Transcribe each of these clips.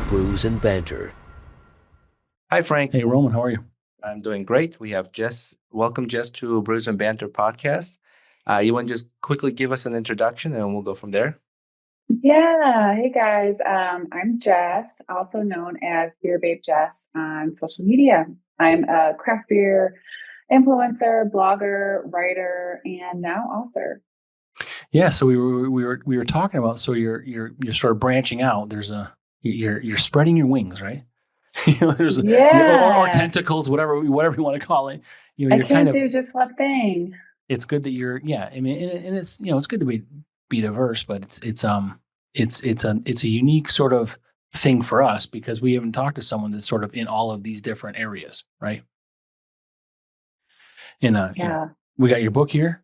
Brews and Banter. Hi, Frank. Hey, Roman, how are you? I'm doing great. We have Jess. Welcome, Jess, to Brews and Banter podcast. You want to just quickly give us an introduction and we'll go from there? Yeah. Hey guys. I'm Jess, also known as Beer Babe Jess on social media. I'm a craft beer influencer, blogger, writer, and now author. Yeah, so we were talking about, so you're sort of branching out. You're spreading your wings, right? There's or Yeah. tentacles, whatever you want to call it. I You're kind can't of. do just one thing. It's good that you're, yeah. I mean, and it's it's good to be diverse, but it's a unique sort of thing for us because we haven't talked to someone that's sort of in all of these different areas, right? And Yeah. we got your book here.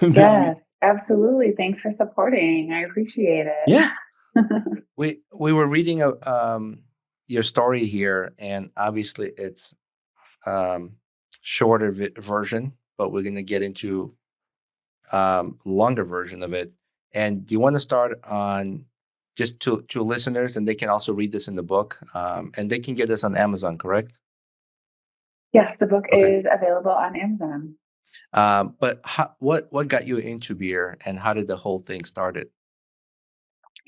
Yes, absolutely. Thanks for supporting. I appreciate it. Yeah. We were reading your story here, and obviously it's shorter version, but we're going to get into longer version of it. And do you want to start on just to listeners, and they can also read this in the book, and they can get this on Amazon, correct? Yes, the book Okay. is available on Amazon. But what got you into beer, and how did the whole thing started?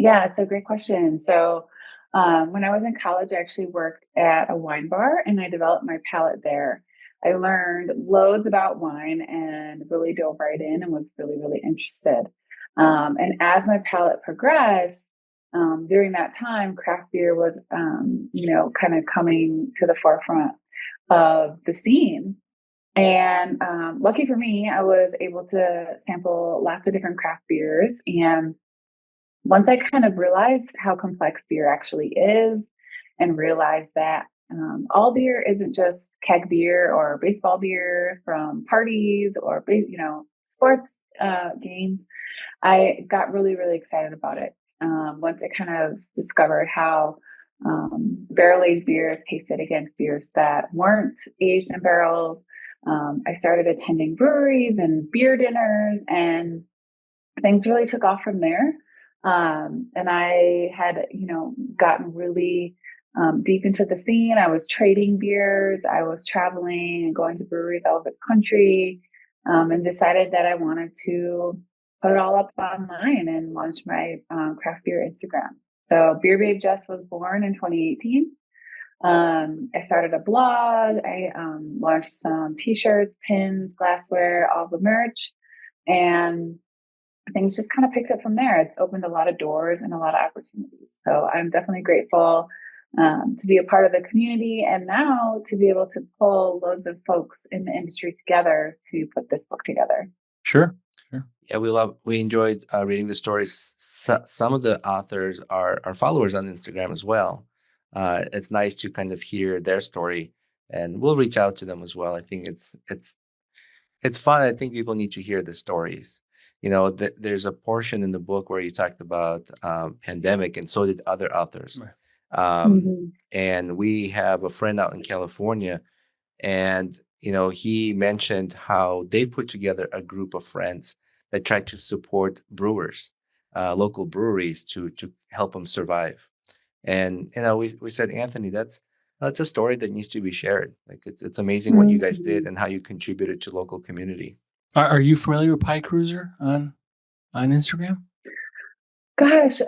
Yeah, it's a great question. So, when I was in college, I actually worked at a wine bar and I developed my palate there. I learned loads about wine and really dove right in and was really, really interested. And as my palate progressed, during that time, craft beer was, kind of coming to the forefront of the scene. And lucky for me, I was able to sample lots of different craft beers. And once I kind of realized how complex beer actually is and realized that all beer isn't just keg beer or baseball beer from parties or, sports games, I got really, really excited about it. Once I kind of discovered how barrel aged beers tasted against beers that weren't aged in barrels, I started attending breweries and beer dinners, and things really took off from there. And I had, gotten really deep into the scene. I was trading beers. I was traveling and going to breweries all over the country, and decided that I wanted to put it all up online and launch my craft beer Instagram. So Beer Babe Jess was born in 2018. I started a blog. I launched some t-shirts, pins, glassware, all the merch. And things just kind of picked up from there. It's opened a lot of doors and a lot of opportunities. So I'm definitely grateful to be a part of the community and now to be able to pull loads of folks in the industry together to put this book together. Sure. Yeah, we enjoyed reading the stories. Some of the authors are followers on Instagram as well. It's nice to kind of hear their story, and we'll reach out to them as well. I think it's fun. I think people need to hear the stories. There's a portion in the book where you talked about pandemic, and so did other authors. Right. And we have a friend out in California, and he mentioned how they put together a group of friends that try to support brewers, local breweries to help them survive. And we said, Anthony, that's a story that needs to be shared. Like it's amazing what you guys did and how you contributed to local community. Are you familiar with Pie Cruiser on Instagram? Gosh,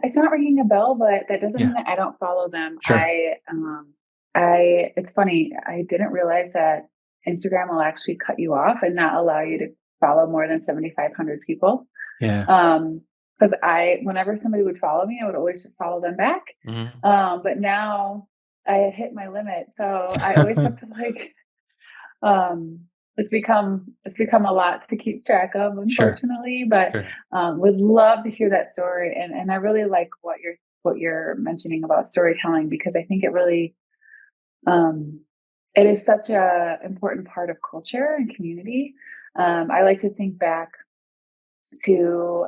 it's not ringing a bell, but that doesn't mean that I don't follow them. Sure. It's funny. I didn't realize that Instagram will actually cut you off and not allow you to follow more than 7,500 people. Yeah. Because whenever somebody would follow me, I would always just follow them back. Mm-hmm. But now I had hit my limit, so I always have to it's become a lot to keep track of, unfortunately. But would love to hear that story, and I really like what you're mentioning about storytelling, because I think it really it is such a important part of culture and community. I like to think back to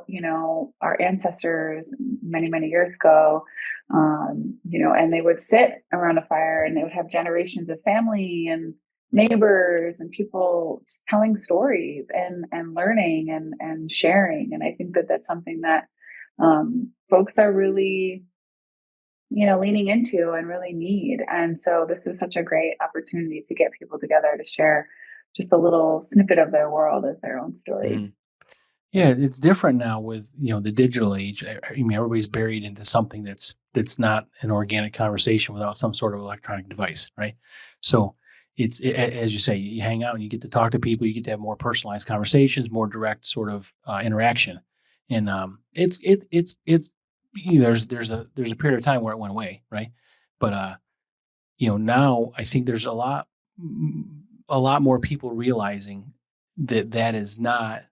our ancestors many, many years ago, and they would sit around a fire and they would have generations of family and neighbors and people just telling stories and learning and sharing. And I think that that's something that folks are really leaning into and really need. And so this is such a great opportunity to get people together to share just a little snippet of their world as their own story. Mhm. Yeah, it's different now with the digital age. I mean, everybody's buried into something that's not an organic conversation without some sort of electronic device, right? So as you say, you hang out and you get to talk to people, you get to have more personalized conversations, more direct sort of interaction, and there's a period of time where it went away, right? But now I think there's a lot more people realizing that is not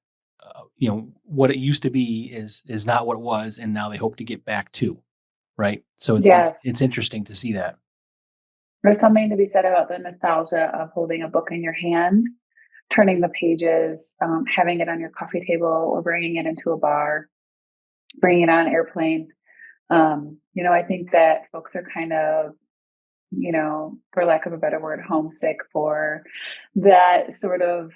what it used to be is not what it was, and now they hope to get back to, right? So Yes. it's interesting to see that. There's something to be said about the nostalgia of holding a book in your hand, turning the pages, having it on your coffee table or bringing it into a bar, bringing it on an airplane. I think that folks are kind of, for lack of a better word, homesick for that sort of,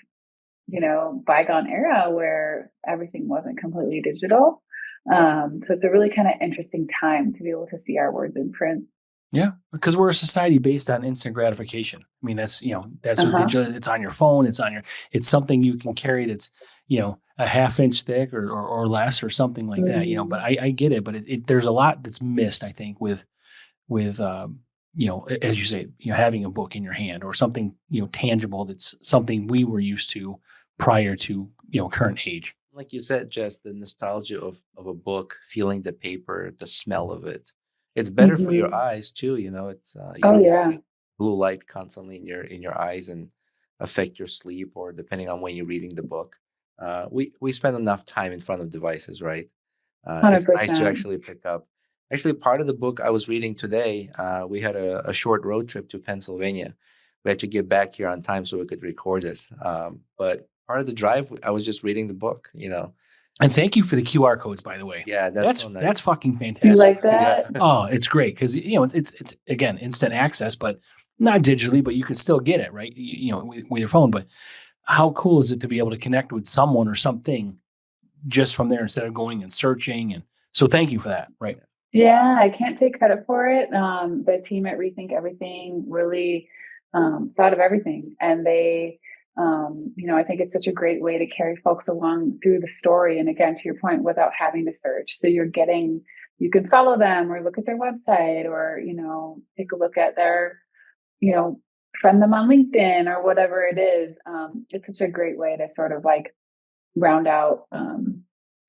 bygone era where everything wasn't completely digital. So it's a really kind of interesting time to be able to see our words in print. Yeah, because we're a society based on instant gratification. I mean, that's what Uh-huh. digital. It's on your phone. It's something you can carry. That's a half-inch thick or less or something like that. But Mhm. I get it. But there's a lot that's missed. I think with as you say, having a book in your hand or something tangible. That's something we were used to prior to current age. Like you said, Jess, the nostalgia of a book, feeling the paper, the smell of it. It's better for your Mhm. eyes too. It's you Oh, don't get yeah. like blue light constantly in your eyes and affect your sleep, or depending on when you're reading the book. We spend enough time in front of devices, right? It's nice to 100%. actually pick up. Actually, part of the book I was reading today, we had a short road trip to Pennsylvania. We had to get back here on time so we could record this. But part of the drive, I was just reading the book. And thank you for the QR codes, by the way. Yeah, that's so That's nice. fucking You fantastic. like Yeah. that? Oh, it's great because it's again instant access, but not digitally, but you can still get it right. With your phone. But how cool is it to be able to connect with someone or something just from there instead of going and searching? And so, thank you for that. Right. Yeah, I can't take credit for it. The team at Rethink Everything really thought of everything. And they, I think it's such a great way to carry folks along through the story. And again, to your point, without having to search. So you can follow them or look at their website or, take a look at their, you know, friend them on LinkedIn or whatever it is. It's such a great way to sort of like round out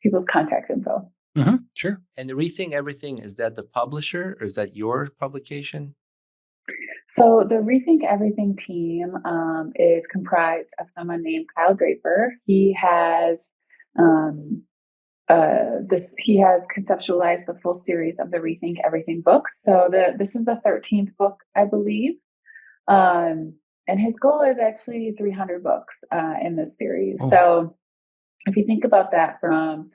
people's contact info. Sure. And Rethink Everything, is that the publisher or is that your publication? So the Rethink Everything team is comprised of someone named Kyle Draper. He has he has conceptualized the full series of the Rethink Everything books. So this is the 13th book, I believe. And his goal is actually 300 books in this series. Oh. So if you think about that from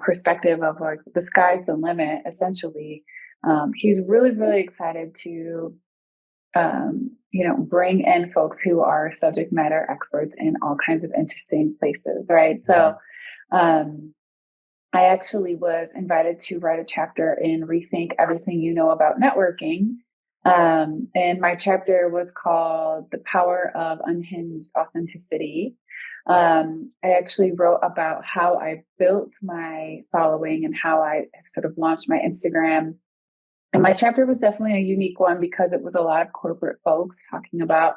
perspective of like the sky's the limit, essentially, he's really, really excited to bring in folks who are subject matter experts in all kinds of interesting places, right? So, I actually was invited to write a chapter in Rethink Everything You Know About Networking. And my chapter was called The Power of Unhinged Authenticity. I actually wrote about how I built my following and how I sort of launched my Instagram. And my chapter was definitely a unique one because it was a lot of corporate folks talking about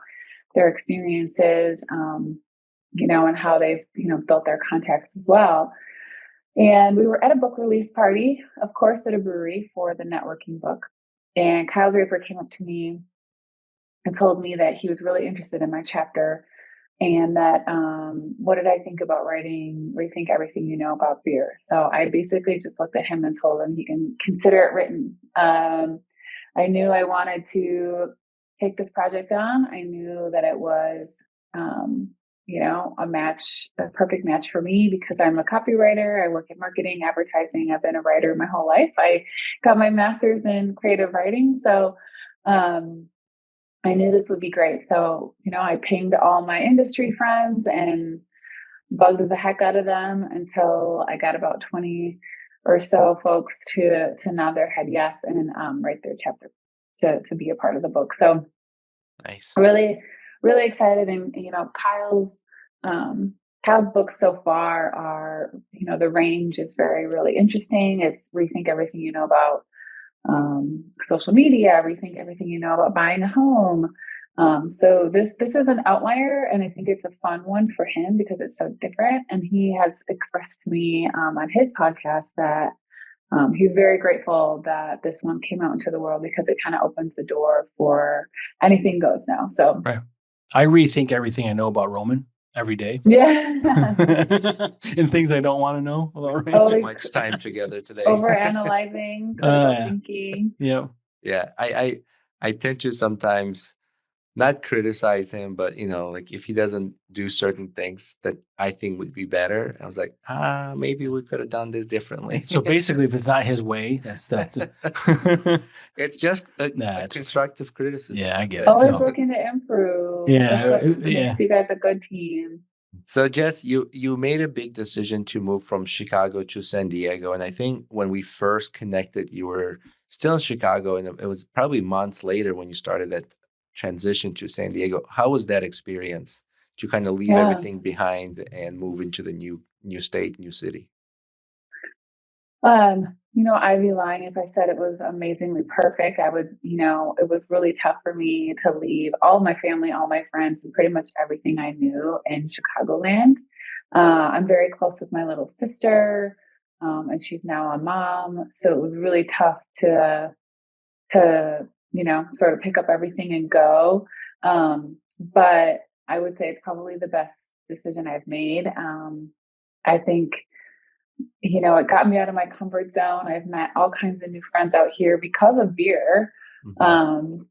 their experiences, and how they've, built their contacts as well. And we were at a book release party, of course, at a brewery for the networking book. And Kyle Draper came up to me and told me that he was really interested in my chapter and that what did I think about writing Rethink Everything You Know About Beer. So I basically just looked at him and told him he can consider it written. I knew I wanted to take this project on. I knew that it was, a perfect match for me because I'm a copywriter. I work in marketing, advertising. I've been a writer my whole life. I got my master's in creative writing. So, I knew this would be great. So, I pinged all my industry friends and bugged the heck out of them until I got about 20 or so folks to nod their head yes and write their chapter to be a part of the book. So Nice. really, really excited. And, um, Kyle's books so far are, the range is very, really interesting. It's Rethink Everything You Know About social media, Rethink Everything You Know About Buying a Home. So this is an outlier, and I think it's a fun one for him because it's so different. And he has expressed to me on his podcast that he's very grateful that this one came out into the world because it kind of opens the door for anything goes now. So right. I rethink everything I know about Roman every day. yeah, And things I don't want to know about We spent Roman. too always much time together today. overanalyzing, critical Yeah. thinking. Yeah. Yeah, I tend to sometimes not criticize him, but like if he doesn't do certain things that I think would be better, I was like, maybe we could have done this differently. So basically, if it's not his way, that's that. It's just a It's constructive criticism. Yeah, I That's get it. it. Always So looking to improve. yeah, That's what yeah. makes you guys a good team. So Jess, you made a big decision to move from Chicago to San Diego, and I think when we first connected, you were still in Chicago, and it was probably months later when you started that transition to San Diego. How was that experience to kind of leave Yeah. everything behind and move into the new state, new city? I'd be lying if I said it was amazingly perfect. I would, it was really tough for me to leave all my family, all my friends, and pretty much everything I knew in Chicagoland. I'm very close with my little sister, and she's now a mom. So it was really tough to sort of pick up everything and go. But I would say it's probably the best decision I've made. I think it got me out of my comfort zone. I've met all kinds of new friends out here because of beer. Mm-hmm.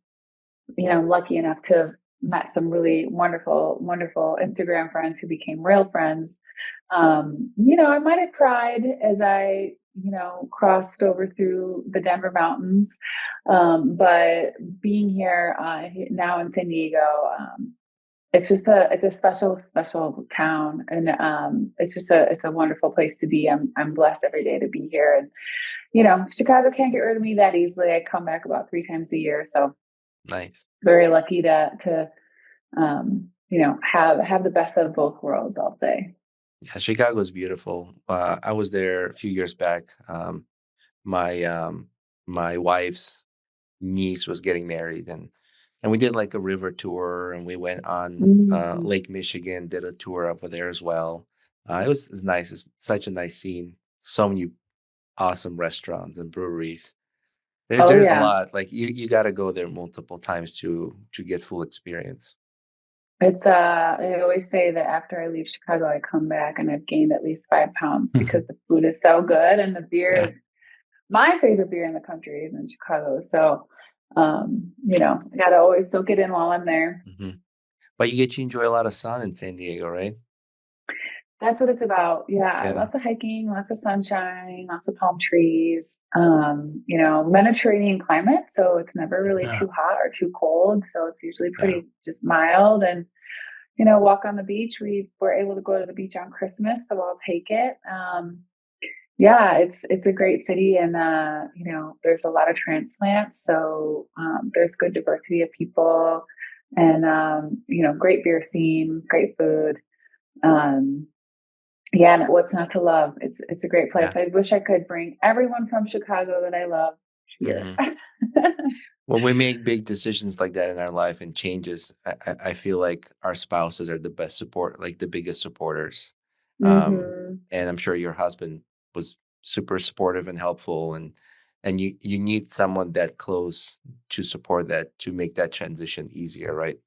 I'm lucky enough to have met some really wonderful, wonderful Instagram friends who became real friends. I might have cried as I, crossed over through the Denver mountains. But being here now in San Diego, it's a special town, and it's a wonderful place to be. I'm blessed every day to be here, and Chicago can't get rid of me that easily. I come back about 3 times a year, so Nice. very lucky to have the best of both worlds, I'll say. Yeah, Chicago is beautiful. I was there a few years back. My my wife's niece was getting married, and we did like a river tour, and we went on Mm-hmm. Lake Michigan, did a tour over there as well. It's nice. It's such a nice scene. So many awesome restaurants and breweries. There's Oh there's a yeah. lot. Like you got to go there multiple times to get full experience. It's I always say that after I leave Chicago, I come back and I've gained at least 5 pounds because the food is so good and the beer Yeah. is my favorite beer in the country is in Chicago. So, I got to always soak it in while I'm there. Hmm. But you get to enjoy a lot of sun in San Diego, right? That's what it's about. Yeah. Yeah. Lots of hiking, lots of sunshine, lots of palm trees, Mediterranean climate. So it's never really Yeah. too hot or too cold. So it's usually Yeah. pretty just mild and, walk on the beach. We were able to go to the beach on Christmas, so I'll take it. Yeah, it's a great city, and there's a lot of transplants, so there's good diversity of people, and great beer scene, great food. Um, yeah, and what's not to love? It's a great place. Yeah. I wish I could bring everyone from Chicago that I love here. When we make big decisions like that in our life and changes, I feel like our spouses are the best support, like the biggest supporters. Hmm. And I'm sure your husband was super supportive and helpful, and you need someone that close to support that to make that transition easier, right?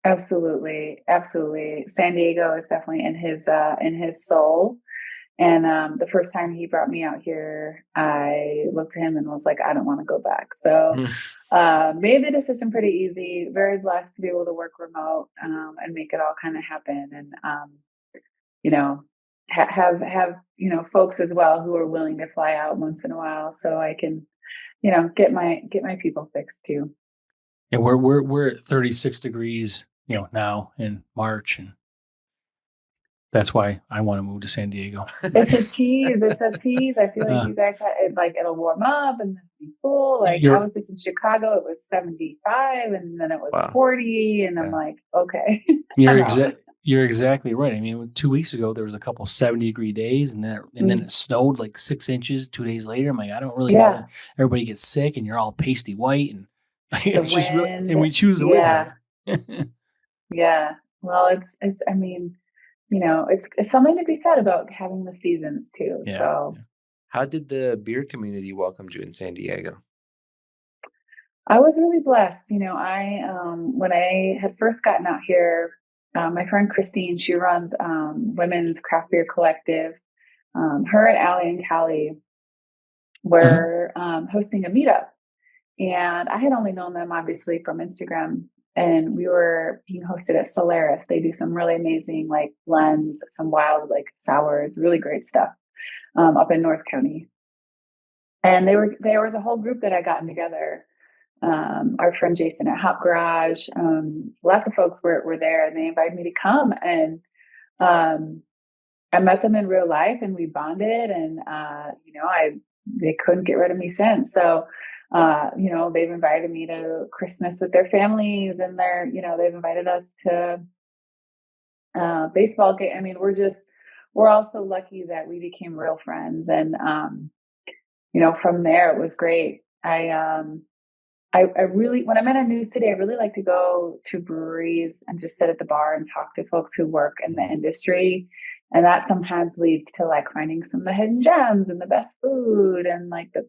Absolutely, absolutely. San Diego is definitely in his soul. And the first time he brought me out here, I looked at him and was like, I don't want to go back. So made the decision pretty easy. Very blessed to be able to work remote and make it all kind of happen. And you know, have folks as well who are willing to fly out once in a while, so I can get my people fixed too. Yeah, we're at 36 degrees, now in March, and That's why I want to move to San Diego. It's a tease. It's a tease. I feel like you guys had it, like it'll warm up and then be cool. Like I was just in Chicago, it was 75 and then it was 40. And I'm like, okay. You're exactly right. I mean, 2 weeks ago there was a couple 70-degree days, and then it snowed like 6 inches 2 days later. I'm like, I don't really know. Everybody gets sick, and you're all pasty white, and it's just really. And we choose to live here. Yeah. Well, it's. I mean, it's something to be said about having the seasons too. Yeah. So, how did the beer community welcome you in San Diego? I was really blessed. I when I had first gotten out here. My friend Christine, she runs Women's Craft Beer Collective. Her and Allie and Callie were hosting a meetup. And I had only known them, obviously, from Instagram. And we were being hosted at Solaris. They do some really amazing, like, blends, some wild, like, sours, really great stuff up in North County. And there was a whole group that had gotten together. Our friend Jason at Hop Garage, lots of folks were there, and they invited me to come. And I met them in real life, and we bonded. And they couldn't get rid of me since. So they've invited me to Christmas with their families, and they've invited us to baseball game. I mean, we're all so lucky that we became real friends. And from there it was great. I really, when I'm in a new city, I really like to go to breweries and just sit at the bar and talk to folks who work in the industry. And that sometimes leads to like finding some of the hidden gems and the best food and like the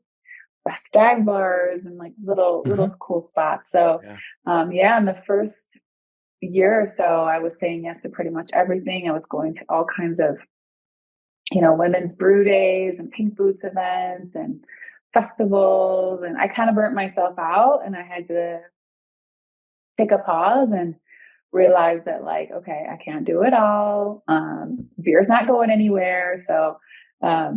best dive bars and like little cool spots. So, in the first year or so, I was saying yes to pretty much everything. I was going to all kinds of, women's brew days and pink boots events and festivals, and I kind of burnt myself out, and I had to take a pause and realize that, like, okay, I can't do it all. Beer's not going anywhere. So, I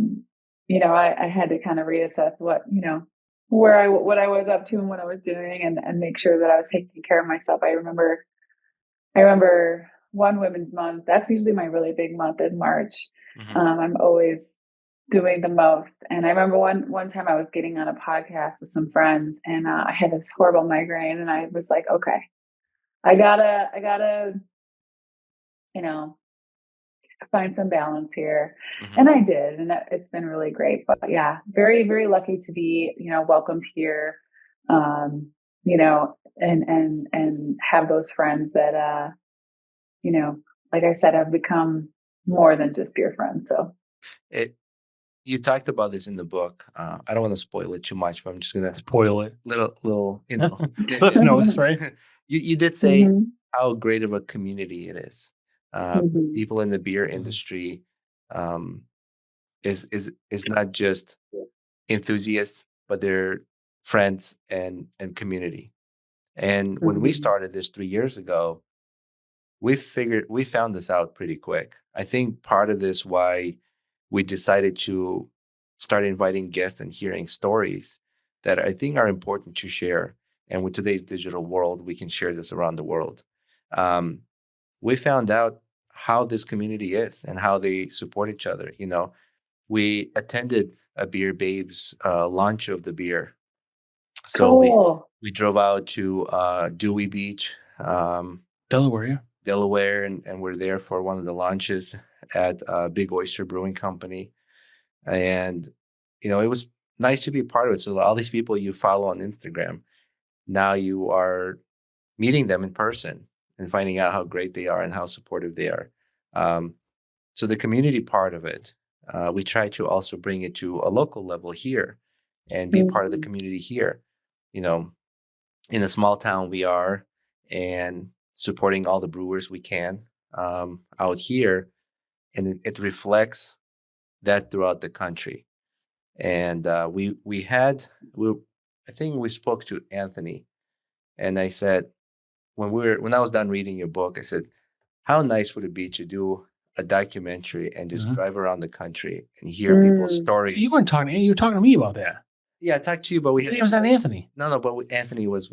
had to kind of reassess what I was up to and what I was doing, and make sure that I was taking care of myself. I remember one Women's Month. That's usually my really big month is March. I'm always doing the most. And I remember one time I was getting on a podcast with some friends, and I had this horrible migraine, and I was like, okay, I gotta, find some balance here. And I did, and it's been really great. But yeah, very, very lucky to be, welcomed here, and have those friends that, like I said, have become more than just beer friends. So you talked about this in the book. I don't want to spoil it too much, but I'm just gonna spoil it. Little, Cliff notes, right? You did say how great of a community it is. People in the beer industry is not just enthusiasts, but they're friends and community. And when we started this 3 years ago, we found this out pretty quick. I think part of this why we decided to start inviting guests and hearing stories that I think are important to share. And with today's digital world, we can share this around the world. We found out how this community is and how they support each other. We attended a Beer Babes launch of the beer. So cool. we drove out to Dewey Beach, Delaware, and we're there for one of the launches at Big Oyster Brewing Company. And, it was nice to be a part of it. So all these people you follow on Instagram, now you are meeting them in person and finding out how great they are and how supportive they are. So the community part of it, we try to also bring it to a local level here and be part of the community here. In a small town we are, and supporting all the brewers we can out here. And it reflects that throughout the country. And I think we spoke to Anthony, and I said, when I was done reading your book, I said, how nice would it be to do a documentary and just drive around the country and hear people's stories? You were talking to me about that. Yeah, I talked to you, but it was on Anthony. No, but Anthony was.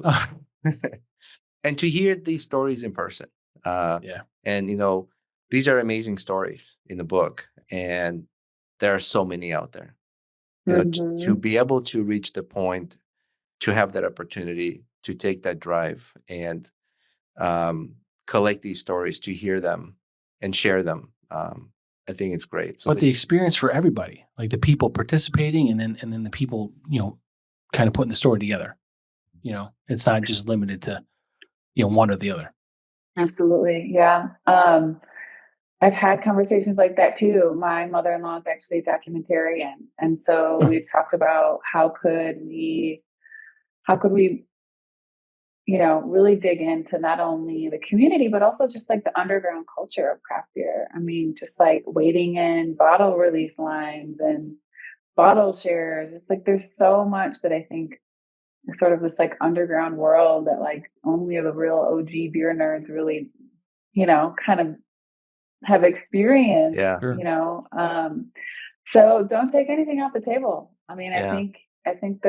And to hear these stories in person. And these are amazing stories in the book, and there are so many out there. To Hmm. be able to reach the point, to have that opportunity to take that drive and um, collect these stories, to hear them and share them. I think it's great. So But the experience for everybody, like the people participating, and then the people, kind of putting the story together. It's not just limited to one or the other. Absolutely. Yeah. I've had conversations like that too. My mother-in-law is actually a documentarian. And so we've talked about how could we, really dig into not only the community, but also just like the underground culture of craft beer. I mean, just like waiting in bottle release lines and bottle shares. Just like there's so much that I think sort of this like underground world that like only the real OG beer nerds really, kind of have experienced, yeah, Sure. So don't take anything off the table. I mean, I yeah, think I think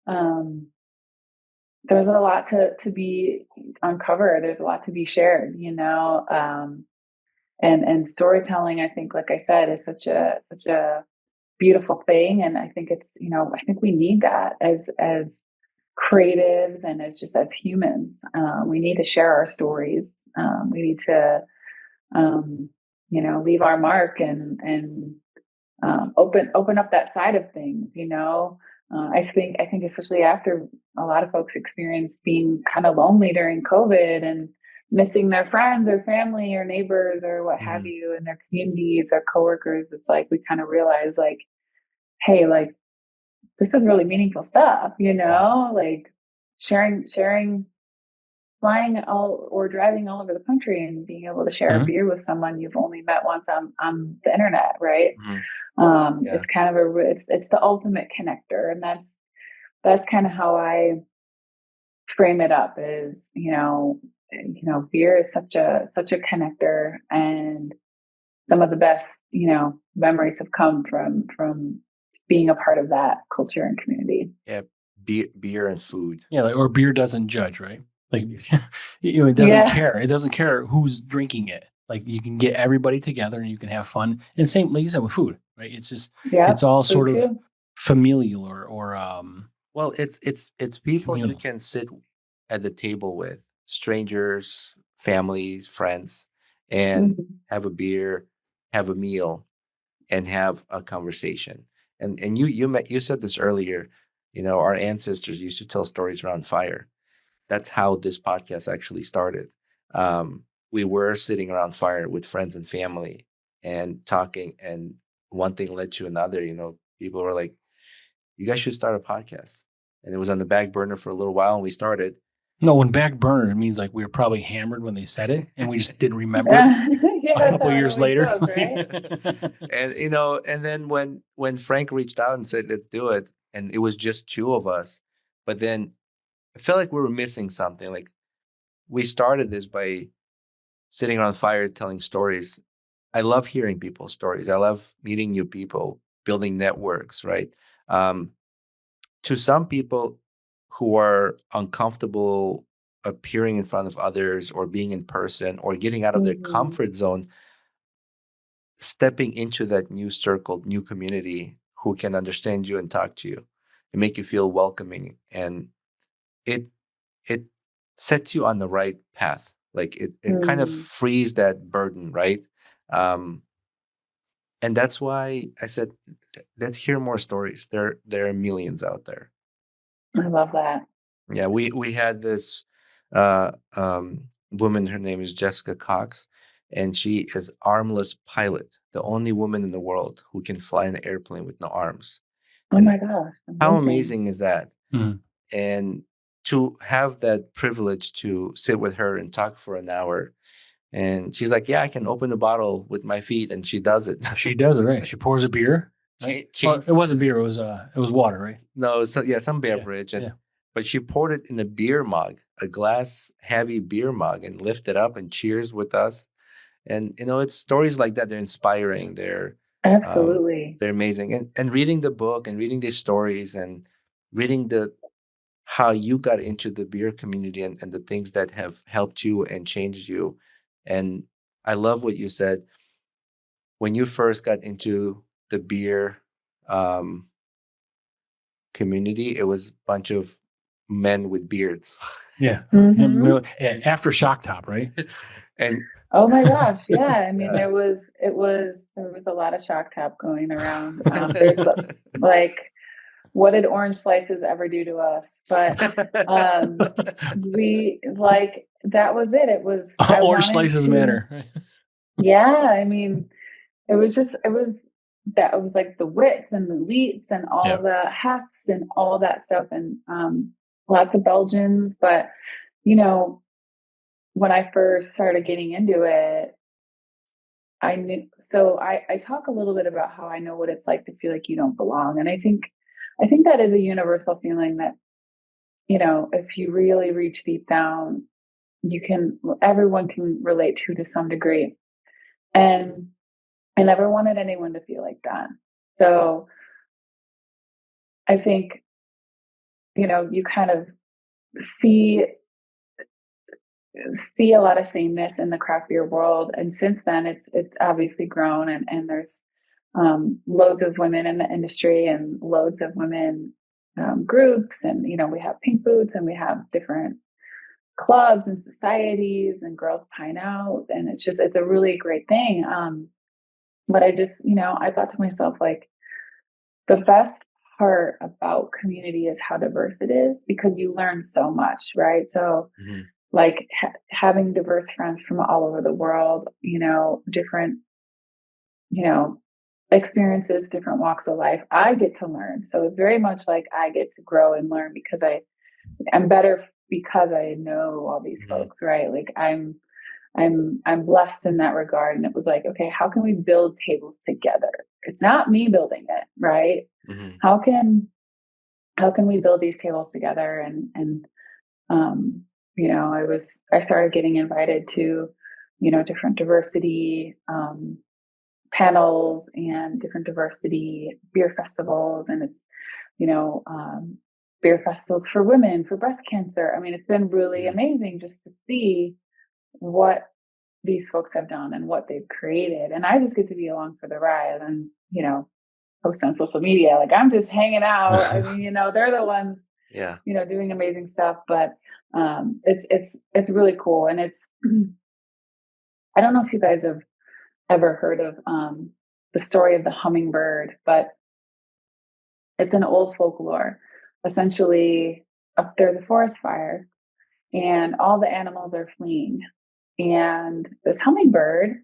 um there's a lot to be uncovered. There's a lot to be shared, and storytelling, I think, like I said, is such a beautiful thing. And I think I think we need that as creatives and as humans. We need to share our stories. We need to leave our mark and open up that side of things. I think especially after a lot of folks experience being kind of lonely during COVID and missing their friends or family or neighbors or what have mhm, you, and their communities, their coworkers. It's like we kind of realize, like, hey, like this is really meaningful stuff. Like sharing flying all or driving all over the country and being able to share a Mhm. beer with someone you've only met once on the internet, right? mhm, yeah, It's kind of it's the ultimate connector, and that's kind of how I frame it up. Is beer is such a connector, and some of the best memories have come from being a part of that culture and community. yeah. Beer and food. Yeah, or beer doesn't judge, right? Like, it doesn't Yeah, care. It doesn't care who's drinking it. Like, you can get everybody together and you can have fun. And same, like you said, with food, right? It's just, yeah, it's all food sort of too. familial or Well, it's people you communal. can sit at the table with, strangers, families, friends, and Mhm. have a beer, have a meal, and have a conversation. And you said this earlier. Our ancestors used to tell stories around fire. That's how this podcast actually started. We were sitting around fire with friends and family and talking, and one thing led to another. People were like, "You guys should start a podcast," and it was on the back burner for a little while, and we started. No, when back burner, it means like we were probably hammered when they said it and we just didn't remember it Yeah, a that's couple how it years always later. goes, right? And then when Frank reached out and said, "Let's do it," and it was just two of us, but then I felt like we were missing something. Like, we started this by sitting around fire telling stories. I love hearing people's stories. I love meeting new people, building networks, right? Um, to some people who are uncomfortable appearing in front of others or being in person or getting out of their Mhm. comfort zone, stepping into that new circle, new community who can understand you and talk to you and make you feel welcoming. And it it sets you on the right path. Like, it kind of Mm. frees that burden, right? Um, and that's why I said, let's hear more stories. There are millions out there. I love that. Yeah, we had this woman. Her name is Jessica Cox, and she is armless pilot, the only woman in the world who can fly an airplane with no arms. Oh And my gosh, how amazing. amazing is that? Mhm. And to have that privilege to sit with her and talk for an hour, and she's like, "Yeah, I can open a bottle with my feet," and she does it. She does it, right? She pours a beer, right? Or Change. it wasn't beer, it was water, right? No, so yeah, some Yeah. beverage, Yeah. but she poured it in a beer mug, a glass heavy beer mug, and lifted up and cheers with us. And it's stories like that. They're inspiring. Absolutely. They're amazing. And reading the book and reading these stories and reading the how you got into the beer community and the things that have helped you and changed you, and I love what you said. When you first got into the beer um, community, it was a bunch of men with beards. Yeah. Mhm. After Shock Top, right? And Oh my gosh, yeah. I mean, yeah. there was a lot of shock top going around. There's like, what did orange slices ever do to us? But we like that was it. It was I Orange wanted slices to, matter. Right? yeah. I mean, it was that it was like the wits and the wheats and all Yeah. the hefts and all that stuff and lots of Belgians. But you know, when I first started getting into it, I knew so I talk a little bit about how I know what it's like to feel like you don't belong. And I think that is a universal feeling that, you know, if you really reach deep down, you can everyone can relate to some degree. And I never wanted anyone to feel like that. So I think, you know, you kind of see see a lot of sameness in the craft beer world. And since then it's obviously grown and there's loads of women in the industry and loads of women groups. And, you know, we have pink boots and we have different clubs and societies and girls pine out. And it's a really great thing. But I just, you know, I thought to myself, like, the best part about community is how diverse it is because you learn so much, right? So, Mhm. like, having diverse friends from all over the world, you know, different, you know, experiences, different walks of life, I get to learn. So it's very much like I get to grow and learn because I'm better because I know all these Mhm. folks, right? Like I'm blessed in that regard. And it was like, okay, how can we build tables together? It's not me building it, right? Mhm. How can how can we build these tables together? And um, you know, I started getting invited to, you know, different diversity panels and different diversity beer festivals. And it's, you know, beer festivals for women, for breast cancer. I mean, it's been really Mhm. amazing just to see what these folks have done and what they've created. And I just get to be along for the ride and, you know, post on social media. Like I'm just hanging out. I mean, you know, they're the ones, Yeah. you know, doing amazing stuff. But it's really cool. And it's I don't know if you guys have ever heard of the story of the hummingbird, but it's an old folklore. Essentially, there's a forest fire and all the animals are fleeing. And this hummingbird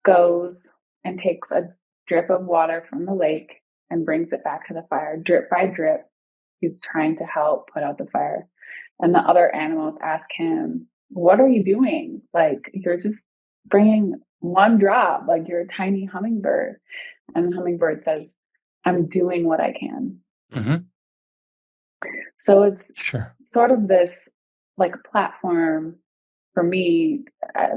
goes and takes a drip of water from the lake and brings it back to the fire, drip by drip. He's trying to help put out the fire. And the other animals ask him, "What are you doing? Like, you're just bringing one drop, like, you're a tiny hummingbird." And the hummingbird says, "I'm doing what I can." Mm-hmm. So it's Sure. sort of this like platform for me.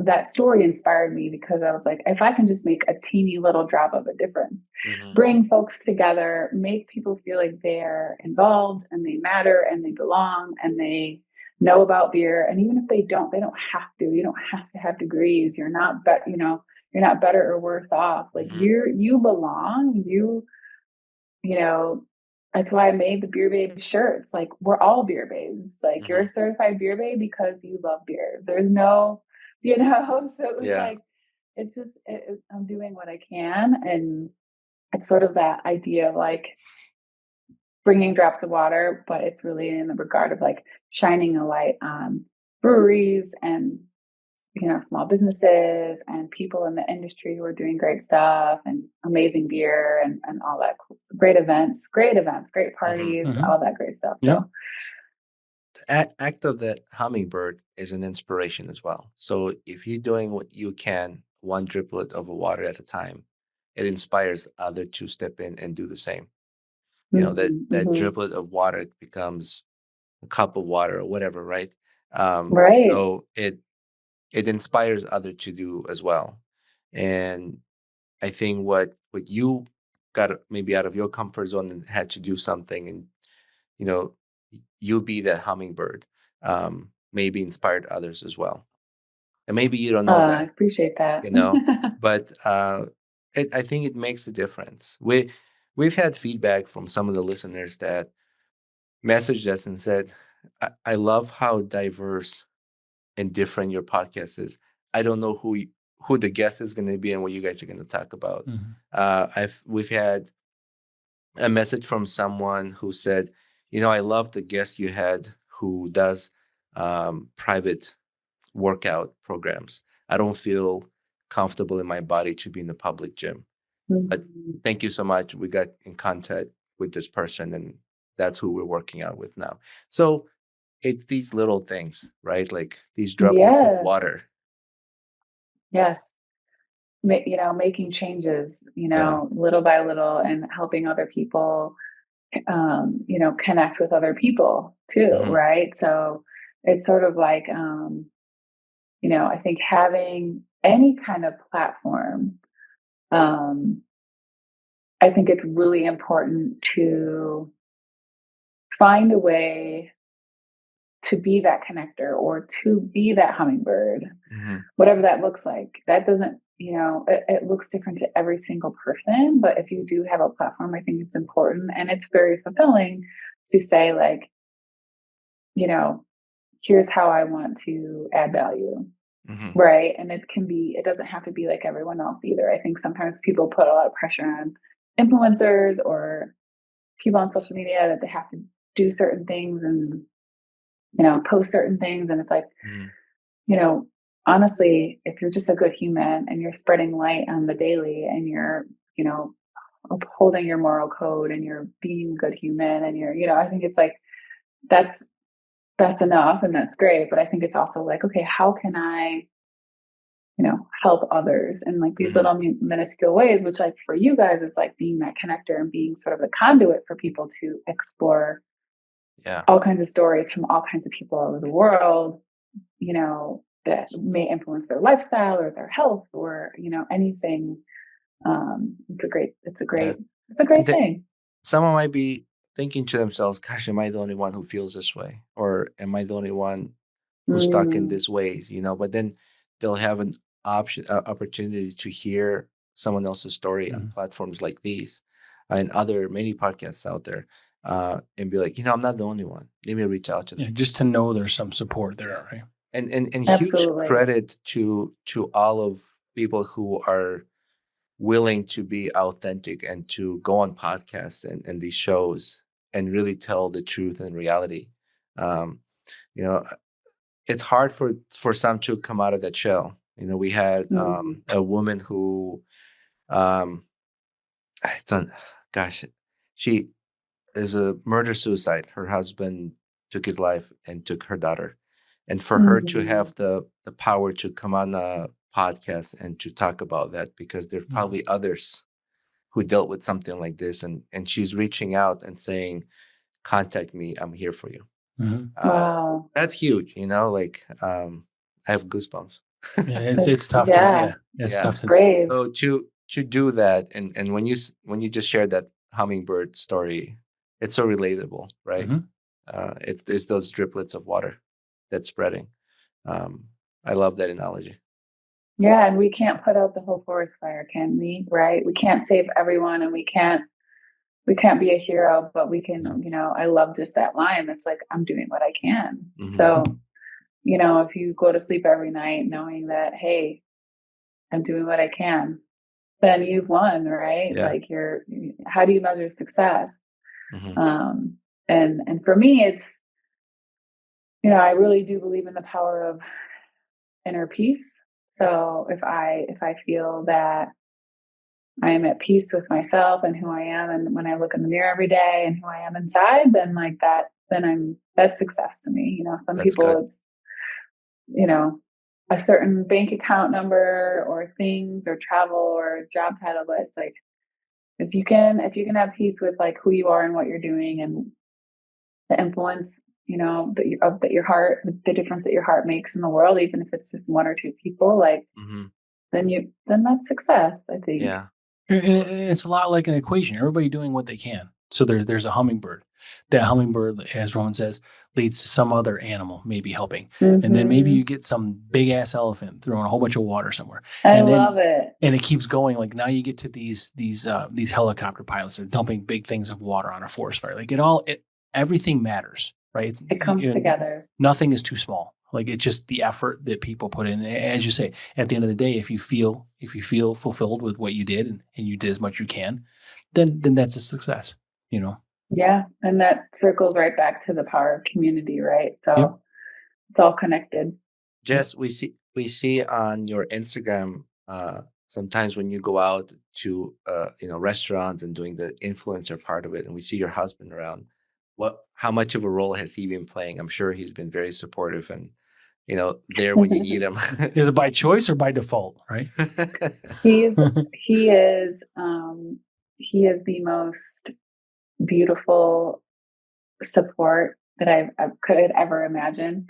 That story inspired me because I was like, if I can just make a teeny little drop of a difference, Mhm. bring folks together, make people feel like they're involved and they matter and they belong and they know about beer. And even if they don't have to. You don't have to have degrees. You're not, you know, you're not better or worse off. Like Mhm. you belong. You know, that's why I made the beer babe shirts. Like we're all beer babes. Like you're a Mhm. certified beer babe because you love beer. There's no, you know, so it was Yeah. like, it's just, I'm doing what I can. And it's sort of that idea of like bringing drops of water, but it's really in the regard of like shining a light on breweries and, you know, small businesses and people in the industry who are doing great stuff and amazing beer and all that cool, great events, great Mhm. parties, Mm-hmm. all that great stuff. Yeah. So, The act of that hummingbird is an inspiration as well. So if you're doing what you can, one driplet of water at a time, it inspires other to step in and do the same. You know, that mm-hmm. driplet of water becomes a cup of water or whatever, right? Right. So it inspires other to do as well. And I think what you got maybe out of your comfort zone and had to do something, and you know, you be that hummingbird, maybe inspired others as well. And maybe you don't know I that, appreciate that. but I think it makes a difference. We've had feedback from some of the listeners that messaged us and said, I love how diverse and different your podcast is. I don't know who the guest is going to be and what you guys are going to talk about. We've had a message from someone who said, I love the guest you had who does private workout programs. I don't feel comfortable in my body to be in the public gym. But thank you so much. We got in contact with this person, and that's who we're working out with now. So it's these little things, right? Like these droplets of Yeah. water. Yes. Making changes, Yeah. little by little, and helping other people, connect with other people too, Mhm. right? So it's sort of like, I think having any kind of platform, I think it's really important to find a way to be that connector or to be that hummingbird, Mhm. whatever that looks like. That doesn't, it looks different to every single person. But if you do have a platform, I think it's important and it's very fulfilling to say, like, here's how I want to add value. Mhm. Right. And it doesn't have to be like everyone else either. I think sometimes people put a lot of pressure on influencers or people on social media that they have to do certain things and, post certain things. And it's like, Mhm. honestly, if you're just a good human and you're spreading light on the daily and you're, upholding your moral code and you're being a good human and I think it's like, that's, that's enough and that's great. But I think it's also like, okay, how can I, help others in like these Mhm. little minuscule ways, which like for you guys is like being that connector and being sort of the conduit for people to explore Yeah. all kinds of stories from all kinds of people all over the world, that may influence their lifestyle or their health or, anything. It's a great, Yeah. it's a And great thing. someone might be thinking to themselves, gosh, am I the only one who feels this way? Or am I the only one who's stuck in Mm, these ways? But then they'll have an opportunity to hear someone else's story on Mhm. platforms like these and other many podcasts out there, and be like, I'm not the only one. Let me reach out to Yeah, them. just to know there's some support there, right? And huge absolutely. credit to all of people who are willing to be authentic and to go on podcasts and these shows and really tell the truth and reality. Um, you know, it's hard for some to come out of that shell. We had Mm, a woman who, um, it's on, gosh, she is a murder suicide. Her husband took his life and took her daughter, and for her to mhm, have the power to come on a podcast and to talk about that, because there's Mhm. probably others who dealt with something like this, and she's reaching out and saying, contact me, I'm here for you. Mhm. uh wow. that's huge, like, I have goosebumps. Yeah, it's tough to Yeah, yeah, it's Yeah, tough it's to brave. so to do that, and when you just shared that hummingbird story, it's so relatable, right? Mhm. It's those driplets of water that's spreading. um I love that analogy. Yeah, and we can't put out the whole forest fire, can we? Right? We can't save everyone and we can't be a hero, but we No. can, I love just that line. It's like I'm doing what I can. Hmm. So, if you go to sleep every night knowing that, hey, I'm doing what I can, then you've won, right? Yeah. Like how do you measure success? Hmm. Um, and for me, it's, I really do believe in the power of inner peace. So if I feel that I am at peace with myself and who I am, and when I look in the mirror every day and who I am inside, then like that, that's success to me. Some That's good. people it's, you know, a certain bank account number or things or travel or job title, but it's like if you can have peace with like who you are and what you're doing and the influence, that your heart, the difference that your heart makes in the world, even if it's just one or two people, like Hmm. then that's success, I think. Yeah. It's a lot like an equation. Everybody doing what they can. So there's a hummingbird. That hummingbird, as Roman says, leads to some other animal maybe helping. And then maybe you get some big ass elephant throwing a whole bunch of water somewhere. I And then, love it. and it keeps going. Like now you get to these helicopter pilots that are dumping big things of water on a forest fire. Like everything matters, right? It comes together. Nothing is too small. Like it's just the effort that people put in. As you say, at the end of the day, if you feel fulfilled with what you did and you did as much as you can, then that's a success, you know? Yeah. And that circles right back to the power of community, right? So it's all connected. Jess, we see on your Instagram sometimes when you go out to restaurants and doing the influencer part of it, and we see your husband around. How much of a role has he been playing? I'm sure he's been very supportive and there when you need him. Is it by choice or by default, right? he is the most beautiful support that I could ever imagine.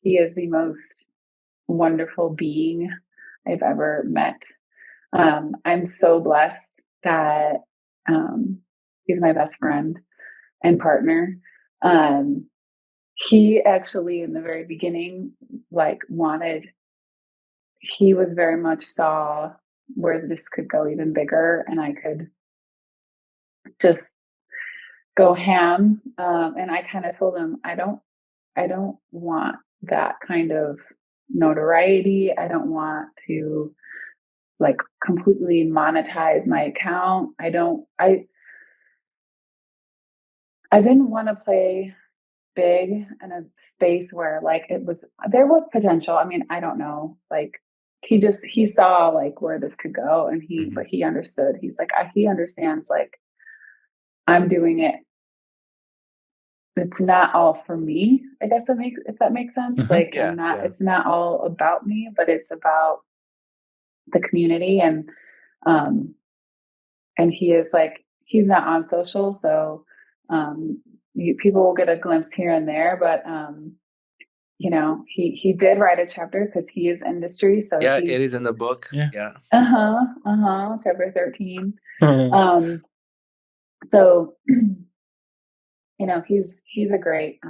He is the most wonderful being I've ever met. I'm so blessed that he's my best friend and partner. He actually, in the very beginning, he was very much saw where this could go even bigger and I could just go ham. And I kind of told him, I don't want that kind of notoriety. I don't want to like completely monetize my account. I didn't want to play big in a space where like there was potential. I mean, I don't know, like he saw like where this could go and but he understood. He's like, he understands like I'm doing it. It's not all for me, I guess if that makes sense. Like it's not all about me, but it's about the community and he is like, he's not on social. So people will get a glimpse here and there, but he did write a chapter because he is industry. So it is in the book. Yeah. Chapter 13. So he's a great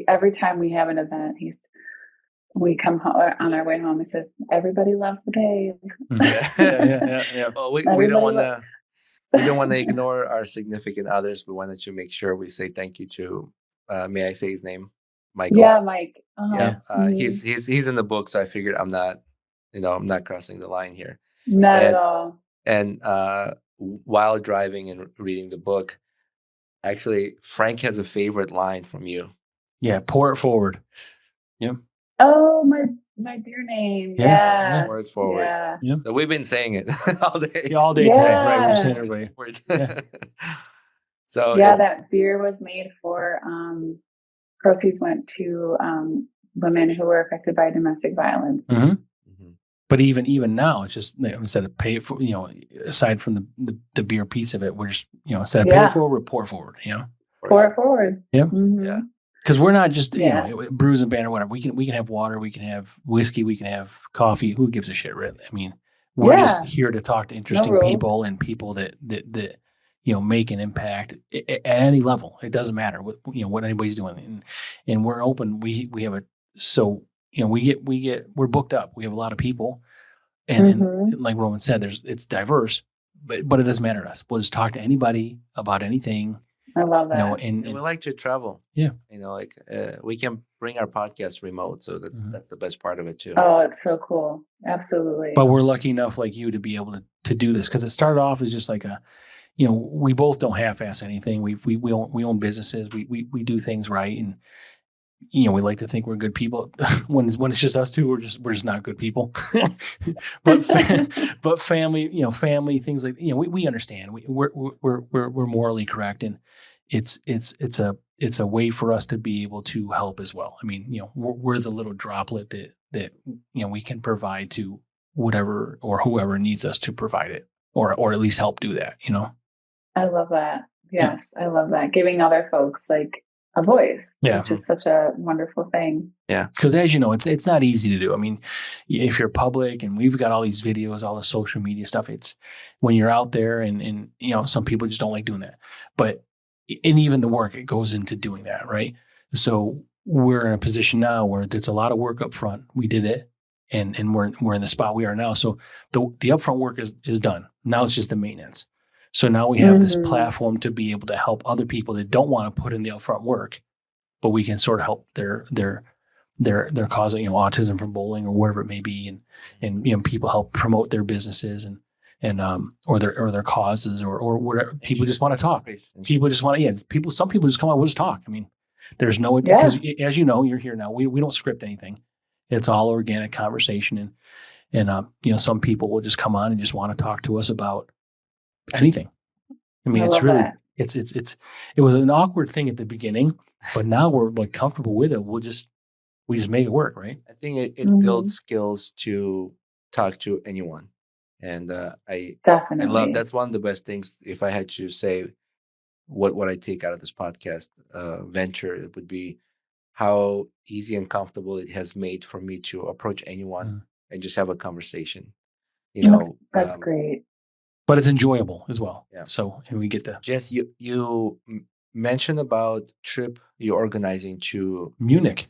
every time we have an event, we come on our way home, he says, everybody loves the babe. Yeah. Well, we don't want to we don't want to ignore our significant others. We wanted to make sure we say thank you to may I say his name? Michael. Yeah, Mike. He's in the book, so I figured I'm not crossing the line here. Not at all. And while driving and reading the book, actually, Frank has a favorite line from you. Yeah, pour it forward. Yeah. Oh, my dear name. Yeah. Pour it forward. Yeah. So we've been saying it all day. Yeah, all day today. Right. We're just saying everybody. So that beer was made for proceeds went to women who were affected by domestic violence. But even now, it's just instead of pay it for, aside from the beer piece of it, we're just instead of pay it forward, pour it forward. Pour it forward. Yeah. Yeah. Because we're not just brews and banter, whatever. We can have water, we can have whiskey, we can have coffee. Who gives a shit, really? I mean, we're just here to talk to interesting people and people that make an impact at any level. It doesn't matter what anybody's doing, and we're open. We have we're booked up. We have a lot of people, and like Roman said, it's diverse, but it doesn't matter to us. We'll just talk to anybody about anything. I love that. And we like to travel. Yeah. We can bring our podcast remote. So that's the best part of it too. Oh, it's so cool. Absolutely. But we're lucky enough like you to be able to do this because it started off as just like we both don't half-ass anything. We own businesses. We do things right. And, we like to think we're good people. when it's just us two, we're just not good people. but family, family things like we understand. We're morally correct, and it's a way for us to be able to help as well. I mean, we're the little droplet that we can provide to whatever or whoever needs us to provide it, or at least help do that. I love that. Yes, I love that. Giving other folks like a voice, which is such a wonderful thing. Yeah, because as you know, it's not easy to do. I mean, if you're public and we've got all these videos, all the social media stuff, it's when you're out there and some people just don't like doing that. But and even the work it goes into doing that, right? So we're in a position now where there's a lot of work up front. We did it, and we're in the spot we are now. So the upfront work is done. Now it's just the maintenance. So now we have this platform to be able to help other people that don't want to put in the upfront work, but we can sort of help their cause, autism from bowling or whatever it may be, and people help promote their businesses and or their causes or whatever. People just want to talk. People just want to some people just come out, we'll just talk. I mean, there's no, because as you know, you're here now. We don't script anything. It's all organic conversation, and some people will just come on and just want to talk to us about anything. I mean, it's really that. It was an awkward thing at the beginning, but now we're like comfortable with it. We just make it work, right? I think it builds skills to talk to anyone. And I love, that's one of the best things. If I had to say what I take out of this podcast venture, it would be how easy and comfortable it has made for me to approach anyone and just have a conversation. That's great. But it's enjoyable as well. Yeah. So, and we get to Jess, you mentioned about trip you're organizing to Munich.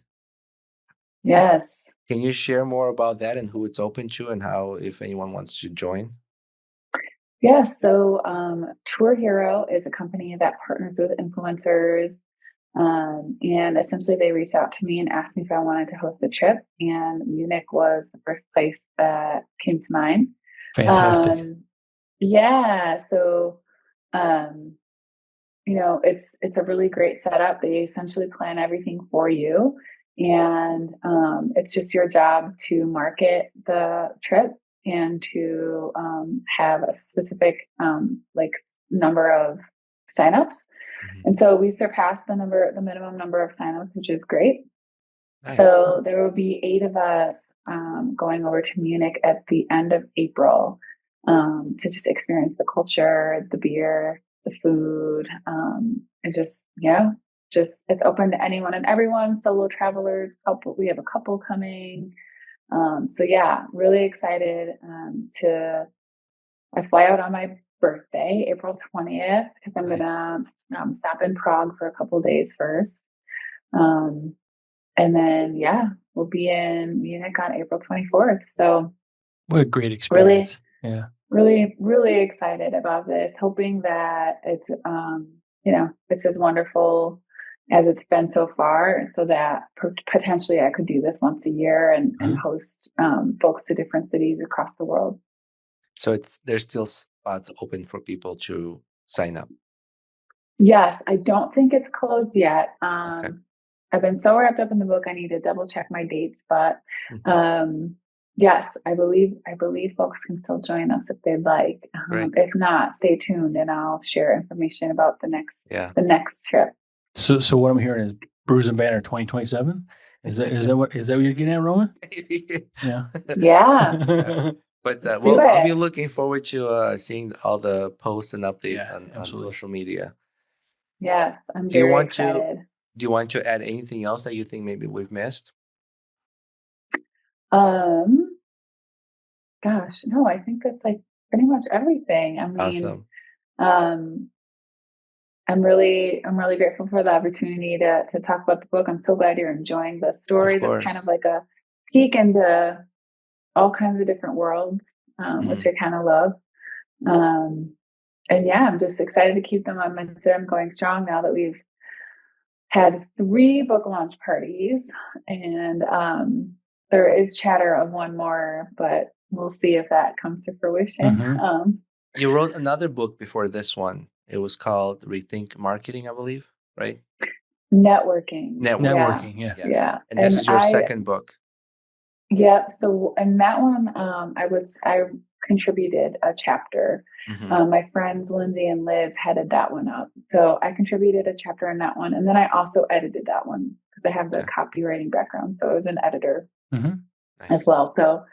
Yes. Can you share more about that and who it's open to and how, if anyone wants to join? Yeah. So Tour Hero is a company that partners with influencers. And essentially they reached out to me and asked me if I wanted to host a trip. And Munich was the first place that came to mind. Fantastic. Yeah. So, it's a really great setup. They essentially plan everything for you. And it's just your job to market the trip and to have a specific number of signups. And so we surpassed the minimum number of signups, which is great. Nice. So there will be 8 of us going over to Munich at the end of April to just experience the culture, the beer, the food, and just it's open to anyone and everyone, solo travelers, couple. We have a couple coming. So yeah, really excited I fly out on my birthday, April 20th, because I'm gonna stop in Prague for a couple of days first. And then we'll be in Munich on April 24th. So what a great experience. Really, really excited about this, hoping that it's it's as wonderful as it's been so far, so that potentially I could do this once a year and host folks to different cities across the world. So there's still spots open for people to sign up. Yes, I don't think it's closed yet. Okay. I've been so wrapped up in the book, I need to double check my dates, but yes, I believe folks can still join us if they'd like. If not, stay tuned and I'll share information about the next trip. So what I'm hearing is Brews Banter 2027. Is that what you're getting at, Roman? Yeah. But I'll be looking forward to seeing all the posts and updates on social media. Yes, I'm very excited. Do you want to add anything else that you think maybe we've missed? Gosh, no, I think that's like pretty much everything. I mean, awesome. I'm really grateful for the opportunity to talk about the book. I'm so glad you're enjoying the story. That's kind of like a peek into all kinds of different worlds, which I kind of love. And I'm just excited to keep the momentum going strong now that we've had 3 book launch parties, and there is chatter of one more, but we'll see if that comes to fruition. You wrote another book before this one. It was called Rethink Marketing, I believe, right? Networking. Yeah. And this is your second book. Yeah. So in that one, I contributed a chapter. My friends Lindsay and Liz headed that one up. So I contributed a chapter in that one. And then I also edited that one because I have the copywriting background. So I was an editor as well. So,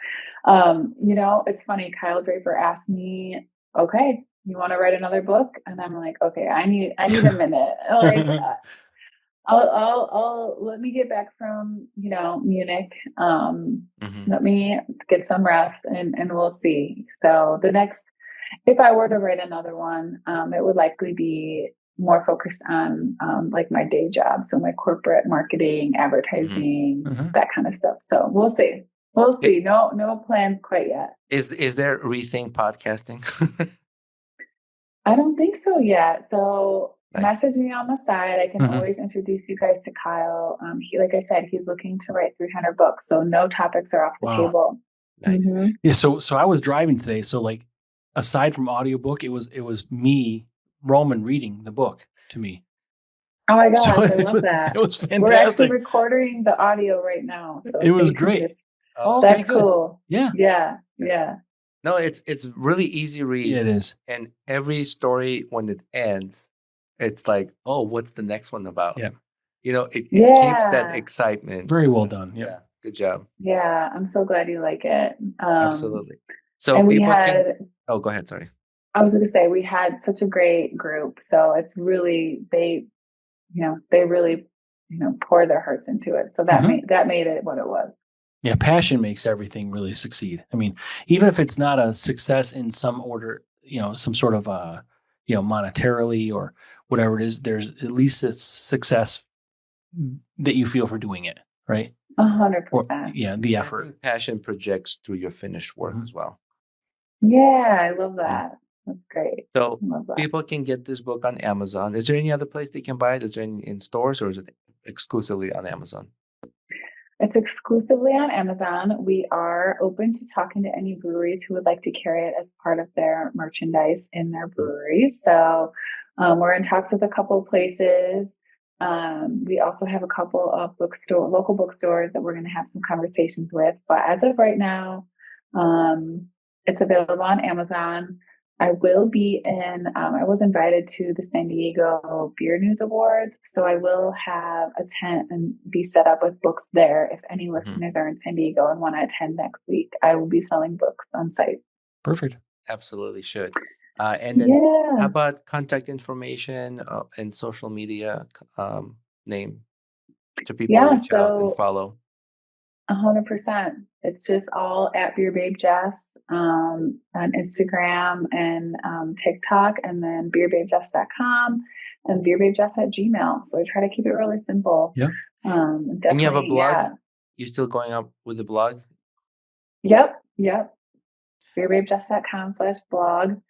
it's funny. Kyle Draper asked me, okay, you want to write another book? And I'm like, okay, I need a minute. Like, I'll let me get back from, Munich. Let me get some rest and we'll see. So if I were to write another one, it would likely be, more focused on like my day job. So my corporate marketing, advertising, that kind of stuff. So we'll see. We'll see. No plans quite yet. Is there Rethink podcasting? I don't think so yet. So Nice. message me on the side. I can always introduce you guys to Kyle. He, like I said, he's looking to write 300 books. So no topics are off the table. Nice. Yeah. So I was driving today. So like, aside from audiobook, it was me, Roman, reading the book to me. Oh my gosh, I love that. It was fantastic. We're actually recording the audio right now. So it was great. Oh, that's okay, cool. Yeah. No, it's really easy read. Yeah, it is. And every story, when it ends, it's like, oh, what's the next one about? Yeah. It keeps that excitement. Very well done. Yeah. Good job. Yeah, I'm so glad you like it. Absolutely. So and people oh, go ahead. Sorry. I was going to say, we had such a great group. So it's really, they really, pour their hearts into it. So that made it what it was. Yeah. Passion makes everything really succeed. I mean, even if it's not a success in some order, some sort of, monetarily or whatever it is, there's at least a success that you feel for doing it. Right. 100%. Yeah. The effort. Passion projects through your finished work as well. Yeah. I love that. That's great. So people can get this book on Amazon. Is there any other place they can buy it? Is there any in stores, or is it exclusively on Amazon? It's exclusively on Amazon. We are open to talking to any breweries who would like to carry it as part of their merchandise in their breweries. So we're in talks with a couple of places. We also have a couple of local bookstores that we're going to have some conversations with. But as of right now, it's available on Amazon. I will be I was invited to the San Diego Beer News Awards. So I will have a tent and be set up with books there. If any listeners are in San Diego and want to attend next week, I will be selling books on site. Perfect. Absolutely should. And then how about contact information and social media name to people reach out and follow? 100%. It's just all at Beer Babe Jess on Instagram and TikTok, and then beerbabejess.com and beerbabejess@gmail. So I try to keep it really simple. Yeah. And you have a blog? Yeah. You still going up with the blog? Yep. beerbabejess.com/blog.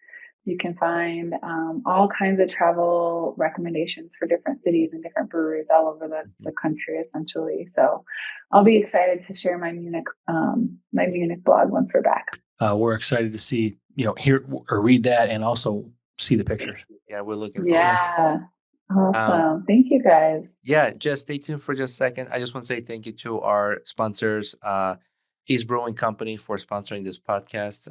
You can find all kinds of travel recommendations for different cities and different breweries all over the country, essentially. So I'll be excited to share my Munich blog once we're back. We're excited to see, hear or read that, and also see the pictures. Yeah, we're looking forward. Yeah. Awesome. Thank you, guys. Yeah, just stay tuned for just a second. I just want to say thank you to our sponsors, East Brewing Company, for sponsoring this podcast.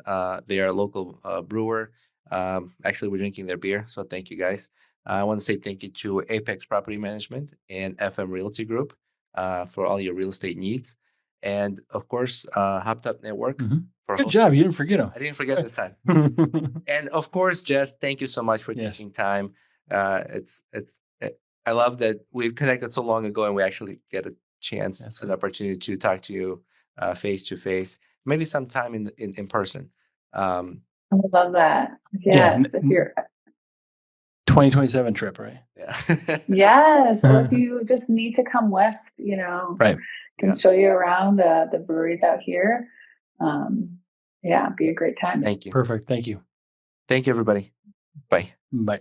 They are a local brewer. Actually, we're drinking their beer, so thank you, guys. I want to say thank you to Apex Property Management and FM Realty Group for all your real estate needs. And, of course, Hopped Up Network. Good job. You didn't forget them. I didn't forget this time. And, of course, Jess, thank you so much for taking time. I love that we've connected so long ago and we actually get a chance, an opportunity to talk to you face to face, maybe sometime in person. I love that. Yes. If you're 2027 trip, right? Yeah. Yes. Or if you just need to come west, right. Can show you around the breweries out here. It'd be a great time. Thank you. Perfect. Thank you. Thank you, everybody. Bye. Bye.